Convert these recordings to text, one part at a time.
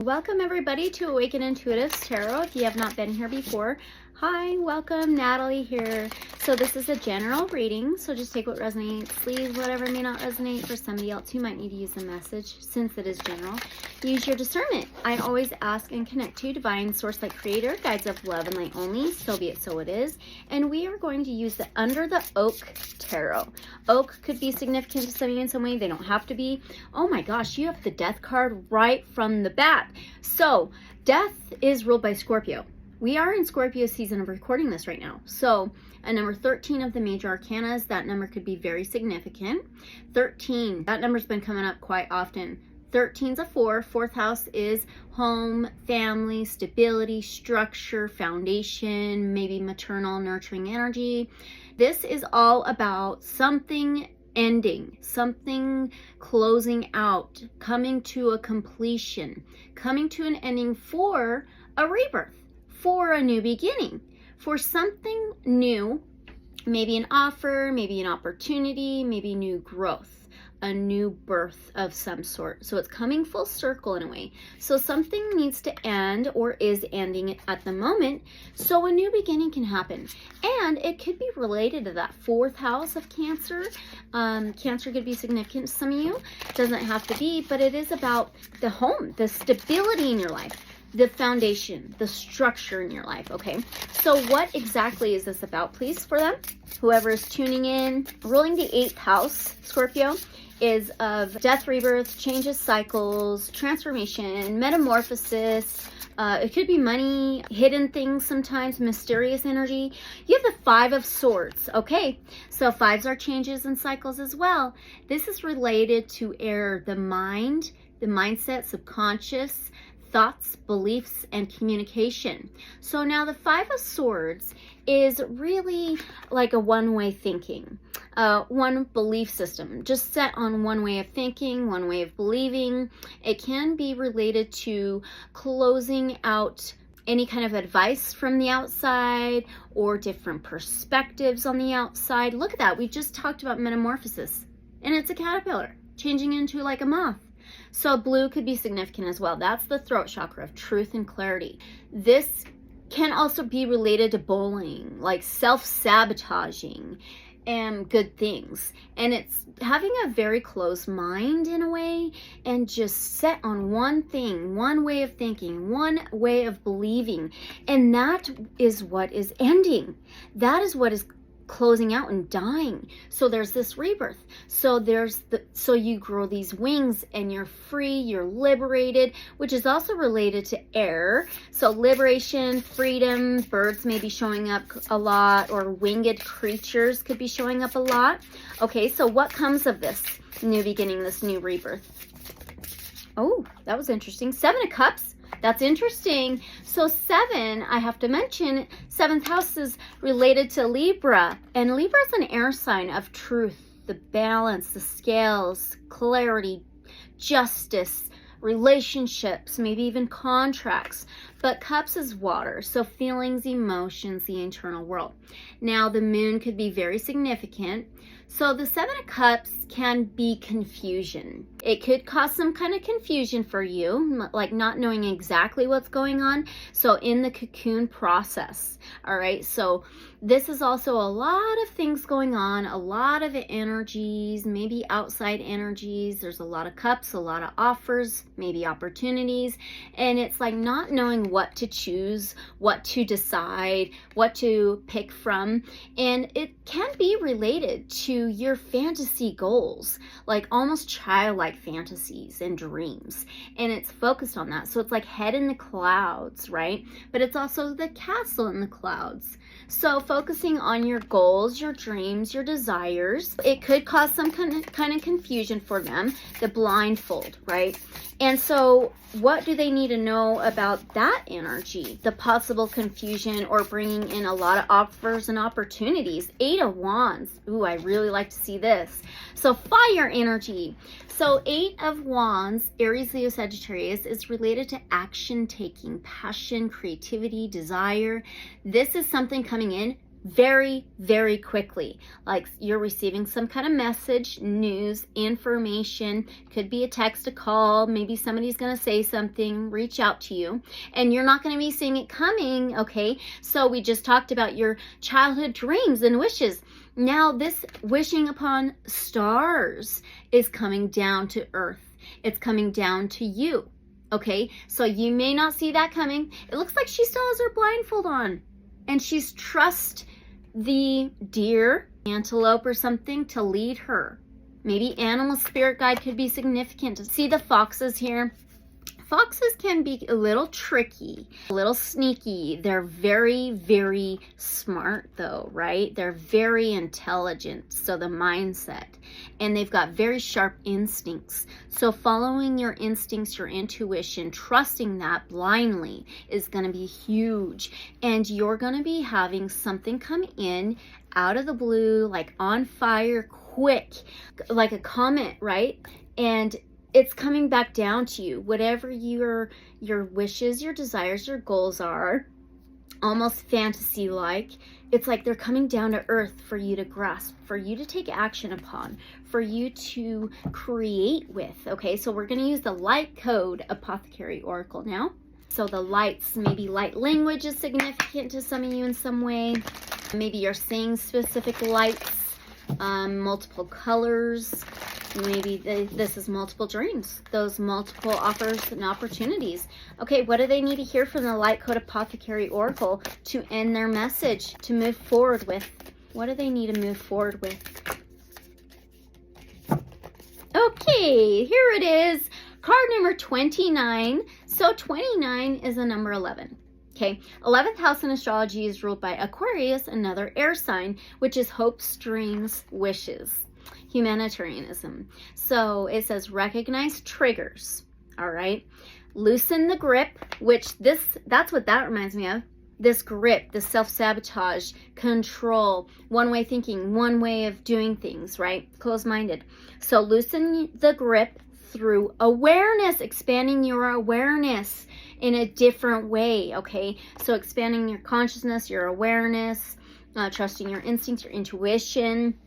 Welcome everybody to Awaken Intuitives Tarot. If you have not been here before, hi, welcome, Natalie here. So this is a general reading, so just take what resonates, leave whatever may not resonate. For somebody else who might need to use the message, since it is general, use your discernment. I always ask and connect to divine source light creator, guides of love and light only, so be it, so it is. And we are going to use the Under the Oak Tarot. Oak could be significant to some of you in some way, they don't have to be. Oh my gosh, you have the Death card right from the bat. So Death is ruled by Scorpio. We are in Scorpio season of recording this right now. So a number 13 of the major arcanas, that number could be very significant. 13, that number's been coming up quite often. 13's a 4. Fourth house is home, family, stability, structure, foundation, maybe maternal, nurturing energy. This is all about something ending, something closing out, coming to a completion, coming to an ending for a rebirth, for a new beginning, for something new, maybe an offer, maybe an opportunity, maybe new growth, a new birth of some sort. So it's coming full circle in a way. So something needs to end or is ending at the moment so a new beginning can happen. And it could be related to that fourth house of Cancer. Cancer could be significant to some of you. It doesn't have to be, but it is about the home, the stability in your life, the foundation, the structure in your life, okay? So what exactly is this about, please, for them? Whoever is tuning in, ruling the 8th house, Scorpio, is of death, rebirth, changes, cycles, transformation, metamorphosis. It could be money, hidden things sometimes, mysterious energy. You have the 5 of Swords, okay? So 5s are changes and cycles as well. This is related to air, the mind, the mindset, subconscious, thoughts, beliefs, and communication. So now the 5 of Swords is really like a one-way thinking, one belief system, just set on one way of thinking, one way of believing. It can be related to closing out any kind of advice from the outside or different perspectives on the outside. Look at that. We just talked about metamorphosis, and it's a caterpillar changing into like a moth. So blue could be significant as well. That's the throat chakra of truth and clarity. This can also be related to bullying, like self-sabotaging and good things. And it's having a very closed mind in a way and just set on one thing, one way of thinking, one way of believing. And that is what is ending. That is what is closing out and dying. So there's this rebirth. So so you grow these wings and you're free, you're liberated, which is also related to air. So liberation, freedom, birds may be showing up a lot, or winged creatures could be showing up a lot. Okay, so what comes of this new beginning, this new rebirth? Oh, that was interesting. 7 of Cups. That's interesting. So 7, I have to mention, 7th house is related to Libra. And Libra is an air sign of truth, the balance, the scales, clarity, justice, relationships, maybe even contracts. But Cups is water, so feelings, emotions, the internal world. Now the moon could be very significant. So the 7 of Cups can be confusion. It could cause some kind of confusion for you, like not knowing exactly what's going on. So in the cocoon process, all right? So this is also a lot of things going on, a lot of energies, maybe outside energies. There's a lot of cups, a lot of offers, maybe opportunities. And it's like not knowing what to choose, what to decide, what to pick from. And it can be related to your fantasy goals, like almost childlike fantasies and dreams. And it's focused on that. So it's like head in the clouds, right? But it's also the castle in the clouds. So focusing on your goals, your dreams, your desires, it could cause some kind of confusion for them, the blindfold, right? And so what do they need to know about that energy? The possible confusion or bringing in a lot of offers and opportunities. 8 of Wands. Ooh, I really like to see this. So fire energy. So 8 of Wands, Aries, Leo, Sagittarius, is related to action taking, passion, creativity, desire. This is something coming in very, very quickly. Like you're receiving some kind of message, news, information, could be a text, a call, maybe somebody's going to say something, reach out to you, and you're not going to be seeing it coming, okay? So we just talked about your childhood dreams and wishes. Now this wishing upon stars is coming down to earth. It's coming down to you, okay? So you may not see that coming. It looks like she still has her blindfold on, and she's trust the deer, antelope or something to lead her. Maybe animal spirit guide could be significant. See the foxes here? Foxes can be a little tricky, a little sneaky. They're very, very smart though, right? They're very intelligent, so the mindset. And they've got very sharp instincts. So following your instincts, your intuition, trusting that blindly is going to be huge. And you're going to be having something come in out of the blue, like on fire, quick, like a comet, right? And it's coming back down to you. Whatever your wishes, your desires, your goals are, almost fantasy-like, it's like they're coming down to earth for you to grasp, for you to take action upon, for you to create with. Okay, so we're going to use the Lightcode Apothecary Oracle now. So the lights, maybe light language is significant to some of you in some way. Maybe you're seeing specific lights, multiple colors. Maybe this is multiple dreams, those multiple offers and opportunities. Okay, what do they need to hear from the Lightcode Apothecary Oracle to end their message, to move forward with? What do they need to move forward with? Okay, here it is. Card number 29. So 29 is a number 11. Okay, 11th house in astrology is ruled by Aquarius, another air sign, which is hopes, dreams, wishes. Humanitarianism. So it says recognize triggers. All right. Loosen the grip, which that's what that reminds me of. This grip, the self-sabotage, control, one-way thinking, one way of doing things, right? Closed-minded. So loosen the grip through awareness, expanding your awareness in a different way, okay? So expanding your consciousness, your awareness, trusting your instincts, your intuition.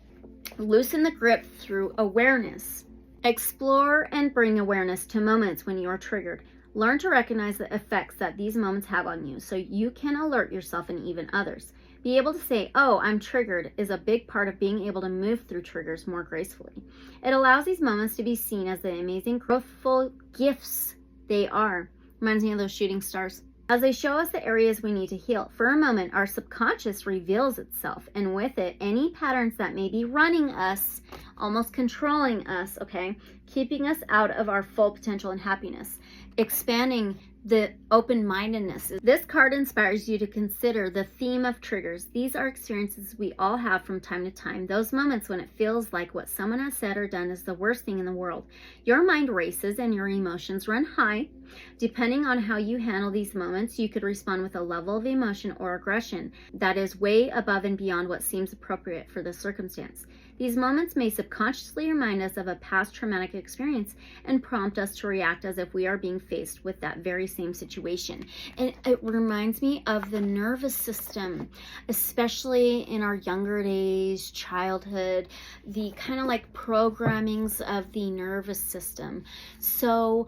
Loosen the grip through awareness. Explore and bring awareness to moments when you are triggered. Learn to recognize the effects that these moments have on you so you can alert yourself and even others. Be able to say, oh, I'm triggered is a big part of being able to move through triggers more gracefully. It allows these moments to be seen as the amazing, growthful gifts they are. Reminds me of those shooting stars. As they show us the areas we need to heal. For a moment, our subconscious reveals itself, and with it, any patterns that may be running us, almost controlling us, okay, keeping us out of our full potential and happiness, expanding the open-mindedness. This card inspires you to consider the theme of triggers. These are experiences we all have from time to time, those moments when it feels like what someone has said or done is the worst thing in the world. Your mind races and your emotions run high. Depending on how you handle these moments, you could respond with a level of emotion or aggression that is way above and beyond what seems appropriate for the circumstance. These moments may subconsciously remind us of a past traumatic experience and prompt us to react as if we are being faced with that very same situation. And it reminds me of the nervous system, especially in our younger days, childhood, the kind of like programmings of the nervous system. So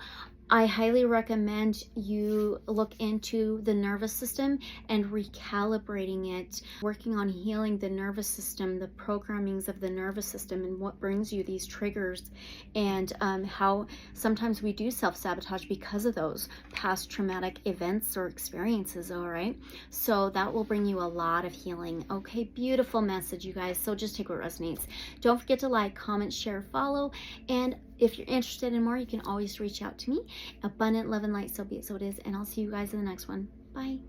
I highly recommend you look into the nervous system and recalibrating it, working on healing the nervous system, the programmings of the nervous system, and what brings you these triggers, and how sometimes we do self-sabotage because of those past traumatic events or experiences, all right? So that will bring you a lot of healing. Okay, beautiful message, you guys. So just take what resonates. Don't forget to like, comment, share, follow, and if you're interested in more, you can always reach out to me. Abundant love and light, so be it, so it is. And I'll see you guys in the next one. Bye.